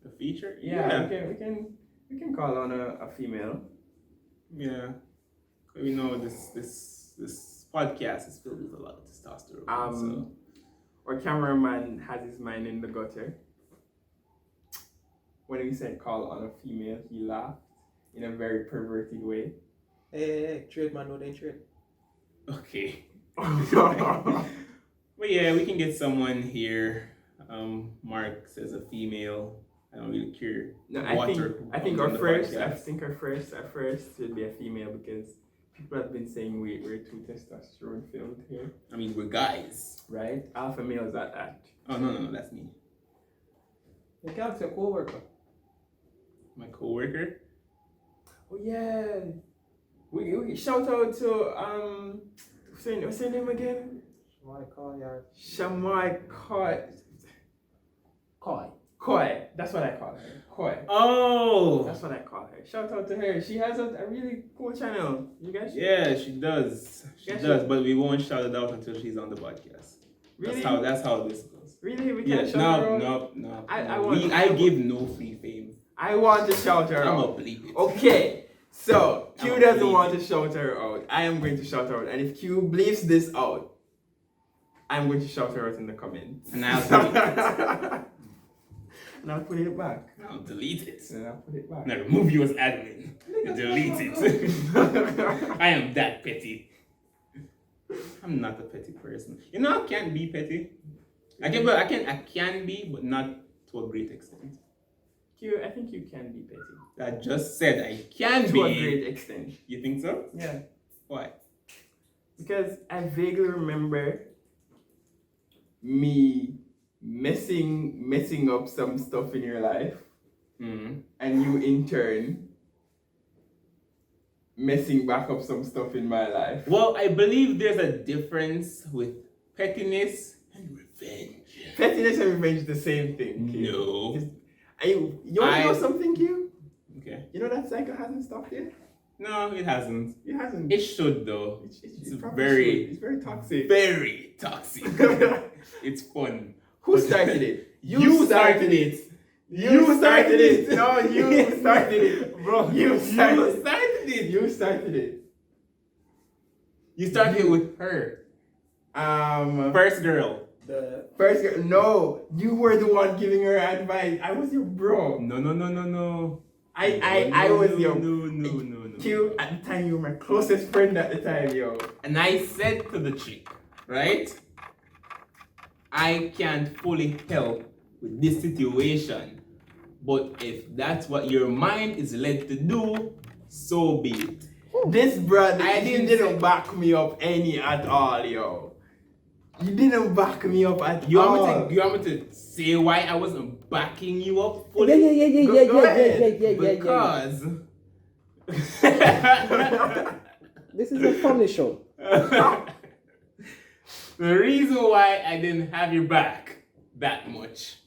A feature? Yeah. We can call on a female. Yeah. We know this podcast is filled with a lot of testosterone. So. Our cameraman has his mind in the gutter. When we said call on a female, he laughed in a very perverted way. Hey, trade man, no they trade. Okay. But yeah, we can get someone here. Mark says a female. I don't really care. No, what I think on our the first podcast. should be a female because people have been saying we're too testosterone filled here, I mean, we're guys. right? Alpha males at that. Oh no, that's me. You can't say co-worker. My coworker. Oh yeah, we shout out to what's her name again? Why call your Shamai Koi. That's what I call her. Koi. Oh. That's what I call her. Shout out to her. She has a really cool channel. You guys should. Yeah, she does. She Yes, does, she- but we won't shout it out until she's on the podcast. Really? That's how this goes. Really? We Yeah, can't shout her out? no. I I give no free fame. I want to shout her I'm out. gonna bleep it. Okay, so Q I'm doesn't bleeping. want to shout her out. I am going to shout her out. And if Q bleeps this out, I'm going to shout her out in the comments. And I'll delete it. And I'll put it back. I'll delete it. And I'll put it back. And I remove you as admin. And delete it. I am that petty. I'm not a petty person. You know, I can't be petty. I can be, but not to a great extent. Q, I think you can be petty. I just said I can To be. a great extent. You think so? Yeah. Why? Because I vaguely remember me messing up some stuff in your life, and you in turn messing back up some stuff in my life. Well, I believe there's a difference with pettiness and revenge. Pettiness and revenge is the same thing. Q. No. You want to know something, Q? Okay. You know that cycle hasn't stopped yet? No, it hasn't. It hasn't. It should though. It's very- It's very toxic. Very toxic. It's fun. Who started it? You started it. You started it. No, you started it. Bro, You started it. You started it. You started it with her. First girl. the First girl, no, you were the one giving her advice. I was your bro. No. I was your No. Q. At the time, you were my closest friend at the time, yo. And I said to the chick, right? I can't fully help with this situation. But if that's what your mind is led to do, so be it. This brother, I you didn't didn't back me up any at all, yo. You didn't back me up at You all. want me to say why I wasn't backing you up yeah fully? yeah yeah yeah Go- yeah go yeah ahead. yeah yeah yeah yeah. Because This is a family show. The reason why I didn't have your back that much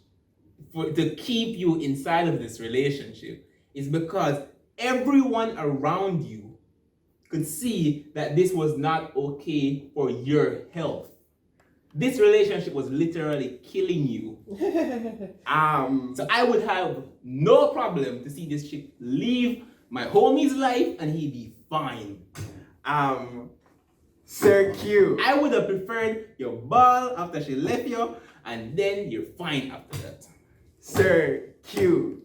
to keep you inside of this relationship is because everyone around you could see that this was not okay for your health. This relationship was literally killing you. So I would have no problem to see this chick leave my homie's life and he'd be fine. Sir Q. I would have preferred your ball after she left you, and then you're fine after that. Sir Q.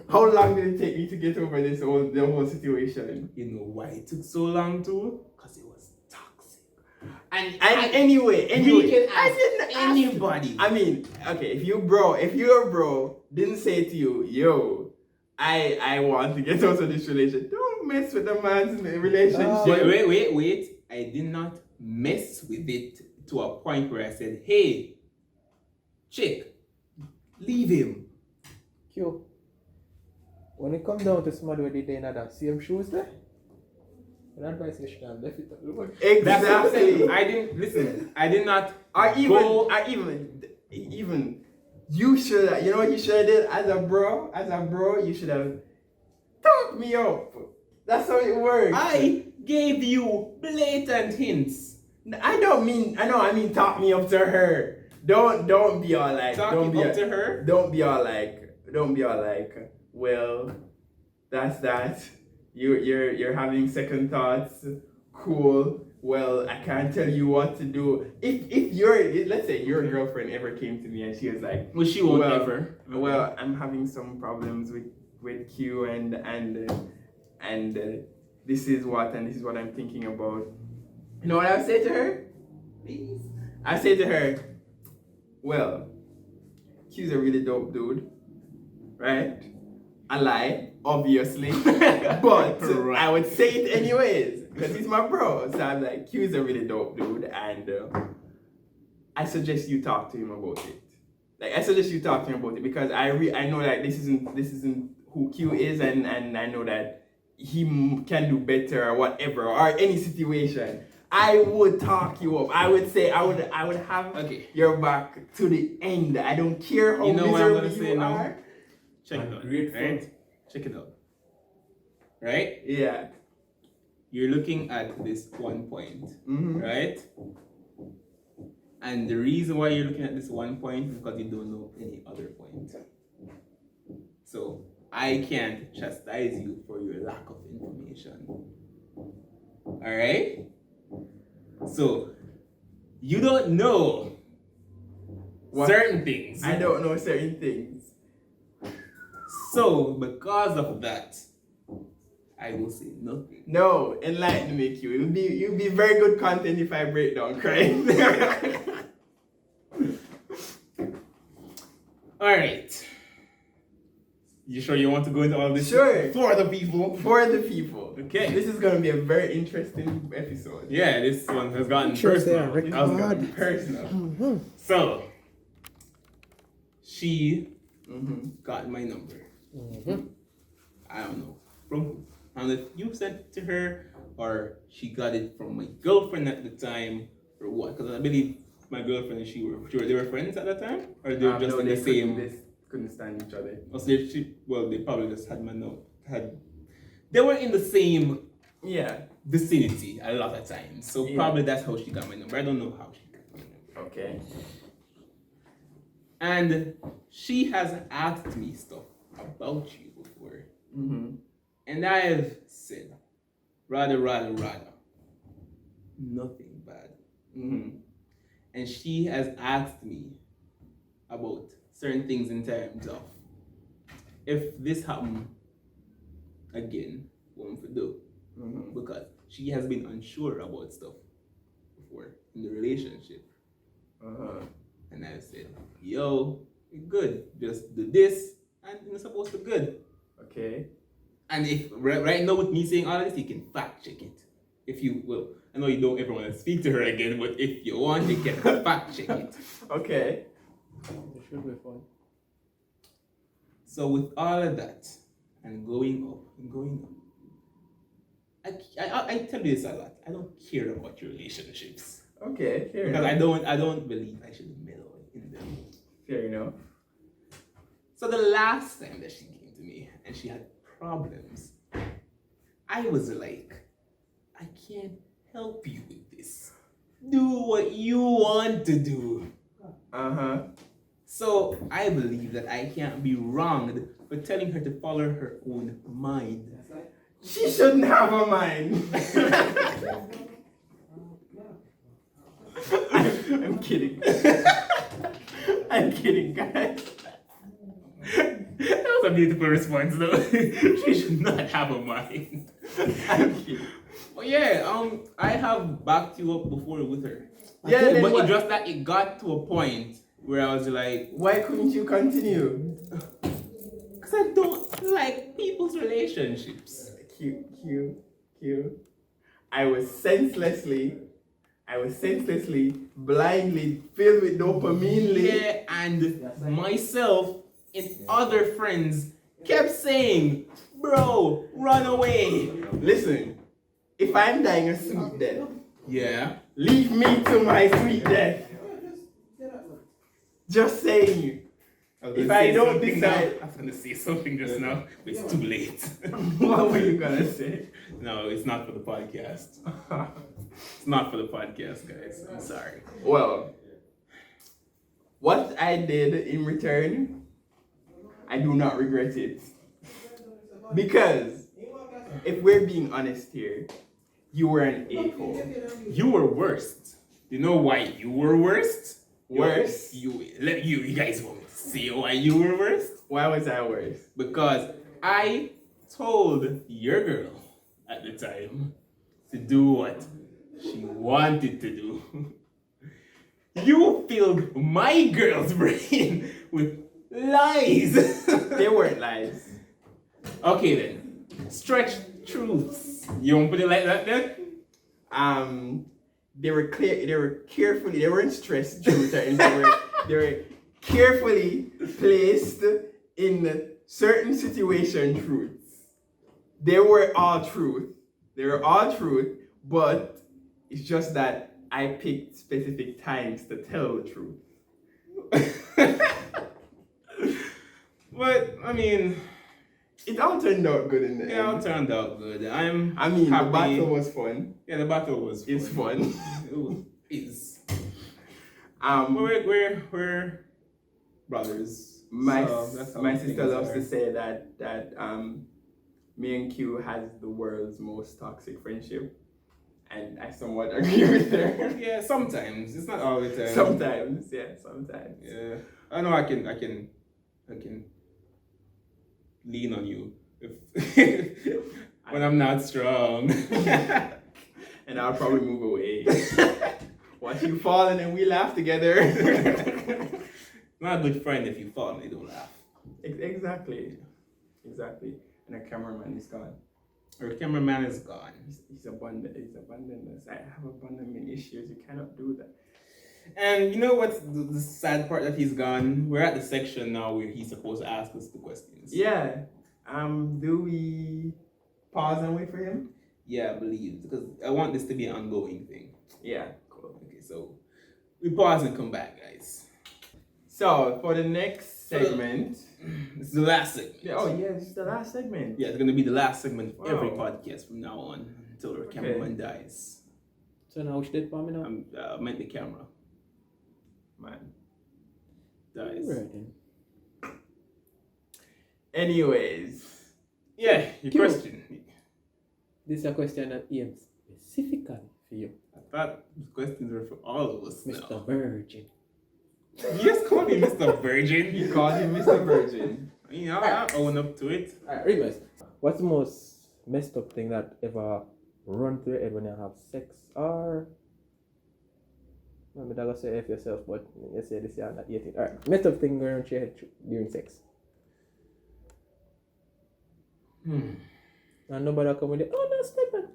How long did it take me to get over the whole situation? You know why it took so long too? Because it was toxic. And Anyway, we can I ask didn't ask anybody. I mean, okay, if your bro didn't say to you, yo, I want to get out of this relationship, don't mess with the man's relationship. Wait. I did not mess with it to a point where I said, hey, chick, leave him. Q. When it comes down to somebody where they in that same shoes there, my advice is you should have left it alone. That's what I'm saying. Exactly. I did not even you should have, you know what you should have did as a bro, you should have talked me up. That's how it works. I gave you blatant hints. I mean talk me up to her. Don't be all like Talking up to her? Don't be all like, well, that's that. You're having second thoughts. Cool. Well, I can't tell you what to do. Let's say your girlfriend ever came to me and she was like, well, she won't ever. Well, I'm having some problems with Q and this is what I'm thinking about. You know what I would say to her? Please. I say to her, well, Q's a really dope dude, right? I lie, obviously, but Right. I would say it anyways because he's my bro. So I'm like, Q's a really dope dude, and I suggest you talk to him about it. Like, I suggest you talk to him about it because I know that this isn't who Q is, and I know that he can do better or whatever, or any situation. I would talk you up. I would say I would have your back to the end. I don't care how miserable you are. Check it out. Right? Check it out. Right? Yeah. You're looking at this one point, right? And the reason why you're looking at this one point is because you don't know any other point. So I can't chastise you for your lack of information. Alright? So you don't know certain things. I don't know certain things. So because of that, I will say nothing. No, enlighten me, Q. You'll be very good content if I break down crying. Alright. You sure you want to go into all this? Sure. For the people. For the people. Okay. This is going to be a very interesting episode. Yeah, this one has gotten Interesting, personal. Rick. This has gotten personal. So, she got my number. I don't know from who. I don't know if you sent it to her or she got it from my girlfriend at the time or what. Because I believe my girlfriend and they were friends at that time, or they were just in the same. They couldn't stand each other. Or so they probably just had they were in the same vicinity a lot of times. So probably that's how she got my number. I don't know how she got my number. Okay. And she has asked me stuff about you before. And I have said, rather, nothing bad. And she has asked me about certain things in terms of, if this happened again, what am I do? Because she has been unsure about stuff before in the relationship. And I said, yo, good, just do this, and it's supposed to be good. Okay. And if right now with me saying all of this, you can fact check it. If you will. I know you don't ever want to speak to her again, but if you want, you can fact check it. Okay. It should be fun. So with all of that, and going up, I tell you this a lot. I don't care about your relationships Okay, fair because enough. I don't believe I should meddle in them. Fair enough. So the last time that she came to me and she had problems, I was like, I can't help you with this. Do what you want to do. Uh-huh. So I believe that I can't be wronged for telling her to follow her own mind. She shouldn't have a mind. I'm kidding. I'm kidding, guys. That was a beautiful response, though. She should not have a mind. I'm kidding. But yeah, I have backed you up before with her. Yeah, Okay, then but what? it just that it got to a point where I was like, Why couldn't you continue? because I don't like people's relationships. Q. I was senselessly, blindly filled with dopamine. Yeah, and myself and other friends kept saying, bro, run away. Listen, if I'm dying a sweet death, Yeah. leave me to my sweet death. Just saying. If I don't decide, I was gonna say something just now, but it's too late. what were you gonna say? No, it's not for the podcast. It's not for the podcast, guys. I'm sorry. Well, what I did in return, I do not regret it. Because if we're being honest here, you were an a-hole. You were worst. You know why you were worst? Worse? You guys want me to say why you were worst? Why was I worse? Because I told your girl at the time to do what she wanted to do. You filled my girl's brain with lies. They weren't lies. Okay then, stretch truths. You won't put it like that then? They were clear. They were carefully. They weren't stressed truths. They were carefully placed in certain situation truths. They were all truth. They were all truth, but it's just that I picked specific times to tell the truth. But I mean, It all turned out good in the it all end. turned out good. I mean, happy. the battle was fun. Yeah, the battle was It's fun. It's Um, we're brothers. my So that's how my things sister loves are. to say that me and Q has the world's most toxic friendship, and I somewhat agree with her. Yeah, sometimes it's not all the time. Sometimes. Yeah, I know. I can lean on you if when I'm not strong. And I'll probably move away. Watch you fall and then we laugh together. Not a good friend if you fall and they don't laugh. Exactly. And the cameraman is gone. Or cameraman is gone. He's abundant. I have abandonment issues. You cannot do that. And you know what's the sad part that he's gone? We're at the section now where he's supposed to ask us the questions. Yeah. Do we pause and wait for him? Yeah, I believe because I want this to be an ongoing thing. Yeah. Cool. Okay, so we pause and come back, guys. So for the next segment. This is the last segment. Yeah, this is the last segment. Yeah, it's gonna be the last segment of every Wow. podcast from now on until our cameraman dies. So now which date for me now? I meant the camera Man. dies. Right then. Anyways. Yeah, your Cute. question. This is a question that aims specifically for you, I thought the questions were for all of us Mr. now. Virgin. You just called me Mr. Virgin. You called him Mr. Virgin. You know, I own up to it. Alright, Remus. What's the most messed up thing that ever run through your head when you have sex? Or maybe I'm gonna say F yourself, but you say this year not 18. Alright, messed up thing going through your head during sex. And nobody come with it. Oh no, step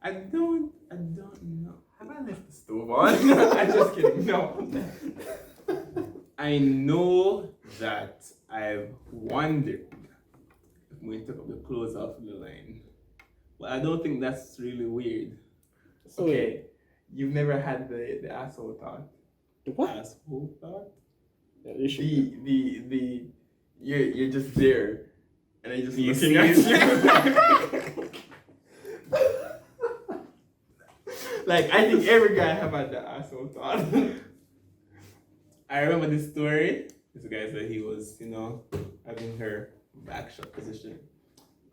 I don't know. Have I left the stove on? I'm just kidding. No. I know that I've wondered if when you took up the clothes off the line. But I don't think that's really weird. So, Okay, you've never had the asshole thought. the what? Asshole thought? Yeah, you should. The you're just there, and I just You looking see at it? you. Like I think every guy have had the asshole thought. I remember this story. This guy said he was, having her back shot position.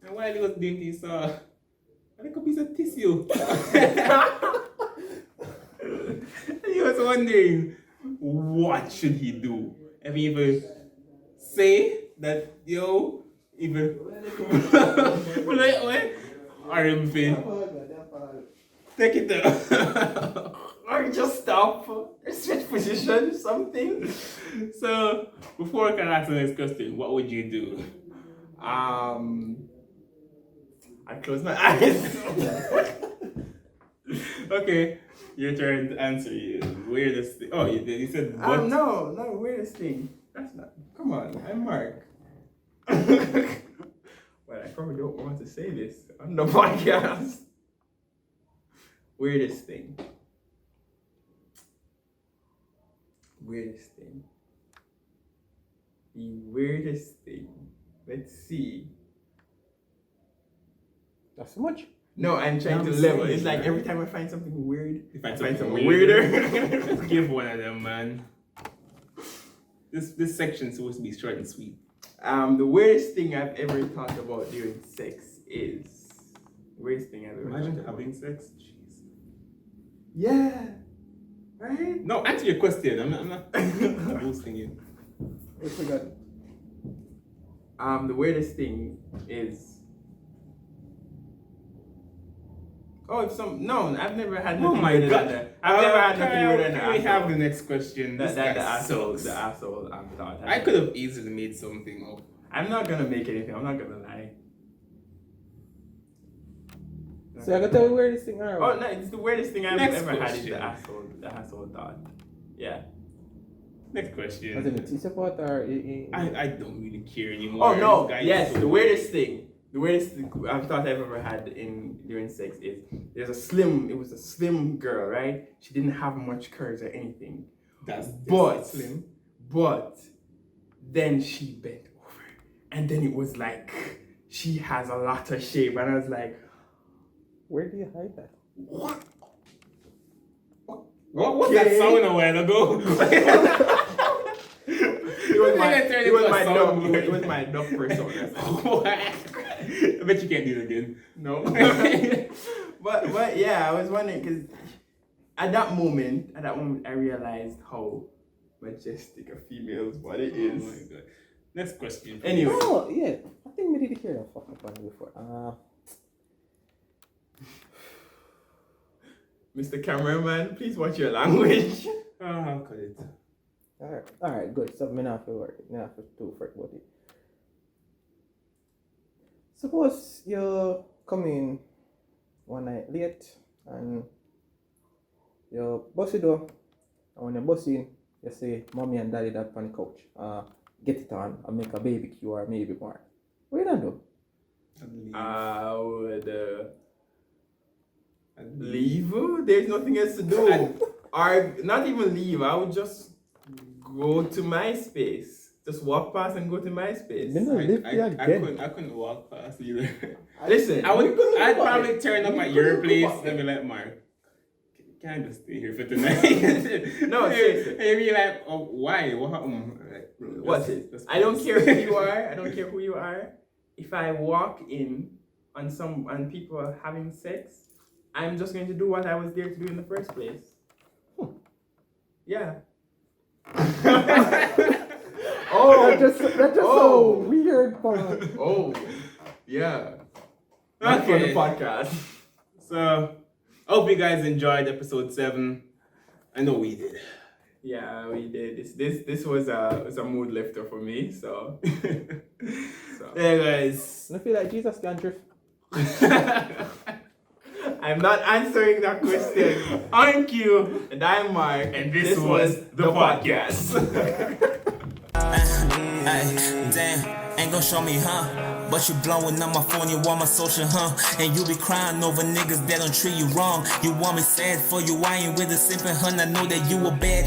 And while he was doing this, he saw a little piece of tissue. And he was wondering, what should he do? If he even say that, even or even take it out. Or just stop, switch position, something. So, before I can answer the next question, what would you do? I close my eyes. Okay, your turn to answer. You weirdest thing. Oh, you said what? No, weirdest thing. That's not. Come on, I'm Mark. Well, I probably don't want to say this on the podcast. Weirdest thing. Weirdest thing. The weirdest thing. Let's see. That's so much. No, I'm trying I'm to level. saying, It's like right? every time I find something weird, You find I find something something weirder. Let's give one of them, man. This section's supposed to be short and sweet. The weirdest thing I've ever thought about during sex is weirdest thing I've ever Imagine thought about. having sex. Jeez. Yeah. Right? No, answer your question. I'm not boosting you. I forgot. The weirdest thing is I've never had Oh nothing my weirder god! than that. I've never had nothing weirder than Can we that. have the next question? This The guy asshole sucks. thought. I could have easily made something up. I'm not gonna make anything. I'm not gonna lie. So I gotta tell you where this thing are. Oh no, it's the weirdest thing I've Next ever had is question. the asshole thought. Yeah. Next As question. in the teacher part or I don't really care anymore. Oh no! This guy is Yes, so the weirdest thing I've thought I've ever had during sex is it was a slim girl, right? She didn't have much curves or anything. That's But then she bent over, and then it was like she has a lot of shape, and I was like, where do you hide that? what? What was that Okay. sound a while ago? It was my Turn into a soundboard. it was my duck persona. I bet you can't do it again. No. but yeah, I was wondering because at that moment, I realized how majestic a female's body is. Oh my god. Next question. please. Anyway. Oh yeah, I think we did hear that fuck up on before. Mr. Cameraman, please watch your language. I'll cut it. All right, good. So me not have to work. Me not have to do for about it. Suppose you come in one night late and you bust the door, and when you bust in, you say, "Mommy and Daddy that on the couch. Get it on and make a barbecue or maybe more." What you gonna do? I would leave. There's nothing else to do. Or not even leave. I would just go to MySpace. Just walk past and go to MySpace. Me no live here again. I couldn't walk past either. Listen, I'd probably turn up at your place and be like, Mark, can I just stay here for tonight? No, seriously. And you'd be like, oh, why? What happened? Like, bro, What's it? I don't care who you are. I don't care who you are. If I walk in on people are having sex, I'm just going to do what I was there to do in the first place. Yeah. Oh, That just so weird, man. Oh, yeah. Not for the Okay. podcast. So, I hope you guys enjoyed episode 7. I know we did. Yeah, we did. This was a mood lifter for me. So, Yeah, guys. I feel like Jesus can drift. I'm not answering that question. Thank you. And I'm Mark. And this was the podcast. Ay, damn, ain't gon' show me, huh? But you blowing up my phone, you want my social, and you be crying over niggas that don't treat you wrong. You want me sad for you, I ain't with a simping hun. I know that you a bad